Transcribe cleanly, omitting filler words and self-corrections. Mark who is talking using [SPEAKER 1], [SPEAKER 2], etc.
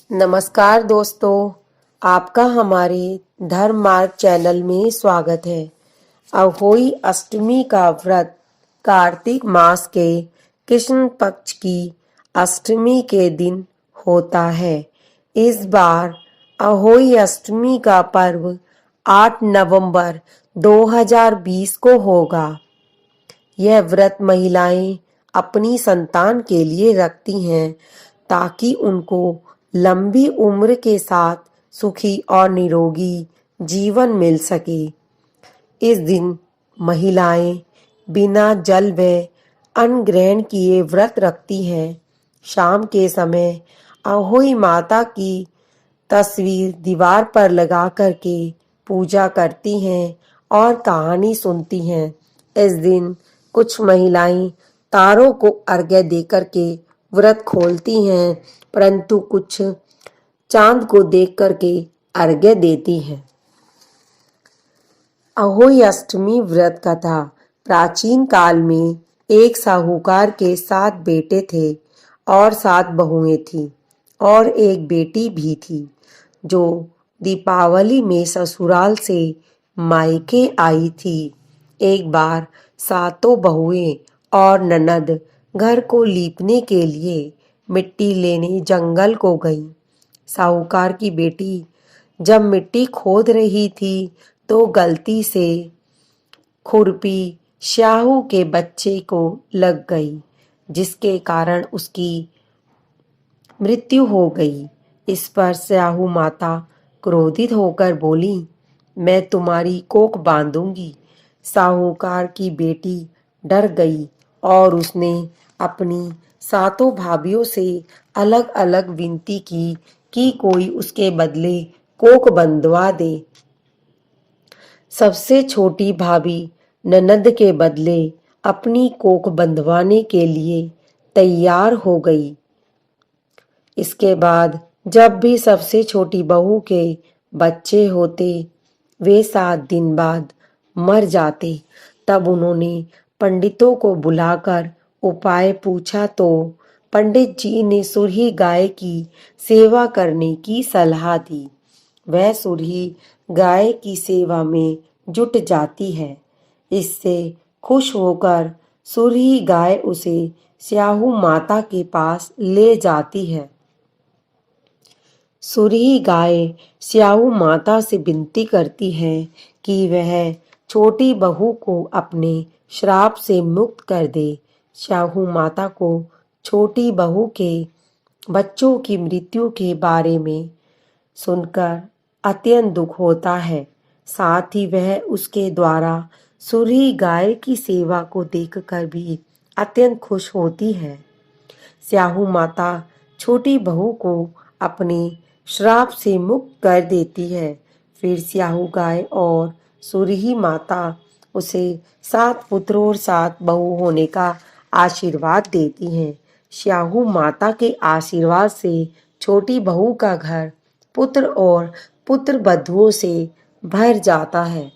[SPEAKER 1] नमस्कार दोस्तों, आपका हमारे धर्म मार्ग चैनल में स्वागत है। अहोई अष्टमी का व्रत कार्तिक मास के कृष्ण पक्ष की अष्टमी के दिन होता है। इस बार अहोई अष्टमी का पर्व 8 नवंबर 2020 को होगा। यह व्रत महिलाएं अपनी संतान के लिए रखती हैं ताकि उनको लंबी उम्र के साथ सुखी और निरोगी जीवन मिल सके। इस दिन महिलाएं बिना जल व अन्न ग्रहण किए व्रत रखती हैं। शाम के समय अहोई माता की तस्वीर दीवार पर लगा करके पूजा करती हैं और कहानी सुनती हैं। इस दिन कुछ महिलाएं तारों को अर्घ्य देकर के व्रत खोलती हैं, परंतु कुछ चांद को देख करके अर्घ्य देती हैं। अहोई अष्टमी व्रत कथा। प्राचीन काल में एक साहूकार के 7 बेटे थे और 7 बहुएं थीं और एक बेटी भी थी, जो दीपावली में ससुराल से मायके आई थी। एक बार 7 बहुएं और ननद घर को लीपने के लिए मिट्टी लेने जंगल को गईं। साहूकार की बेटी जब मिट्टी खोद रही थी तो गलती से खुरपी श्याहू के बच्चे को लग गई, जिसके कारण उसकी मृत्यु हो गई। इस पर श्याहू माता क्रोधित होकर बोली, मैं तुम्हारी कोख बांधूंगी। साहूकार की बेटी डर गई और उसने अपनी 7 भाभियों से अलग अलग विनती की कि कोई उसके बदले कोख बंधवा दे। सबसे छोटी भाभी ननद के बदले अपनी कोख बंधवाने के लिए तैयार हो गई। इसके बाद जब भी सबसे छोटी बहू के बच्चे होते, वे 7 दिन बाद मर जाते। तब उन्होंने पंडितों को बुलाकर उपाय पूछा तो पंडित जी ने सुरही गाय की सेवा करने की सलाह दी। वह सुरही गाय की सेवा में जुट जाती है। इससे खुश होकर सुरही गाय उसे श्याहू माता के पास ले जाती है। सुरही गाय श्याहू माता से विनती करती है कि वह छोटी बहू को अपने श्राप से मुक्त कर दे। श्याहू माता को छोटी बहू के बच्चों की मृत्यु के बारे में सुनकर अत्यंत दुख होता है। साथ ही वह उसके द्वारा सुरही गाय की सेवा को देखकर भी अत्यंत खुश होती है। श्याहू माता छोटी बहू को अपने श्राप से मुक्त कर देती है। फिर श्याहू गाय और सुरही माता उसे 7 पुत्र और 7 बहू होने का आशीर्वाद देती हैं। श्याहू माता के आशीर्वाद से छोटी बहू का घर पुत्र और पुत्र बधुओं से भर जाता है।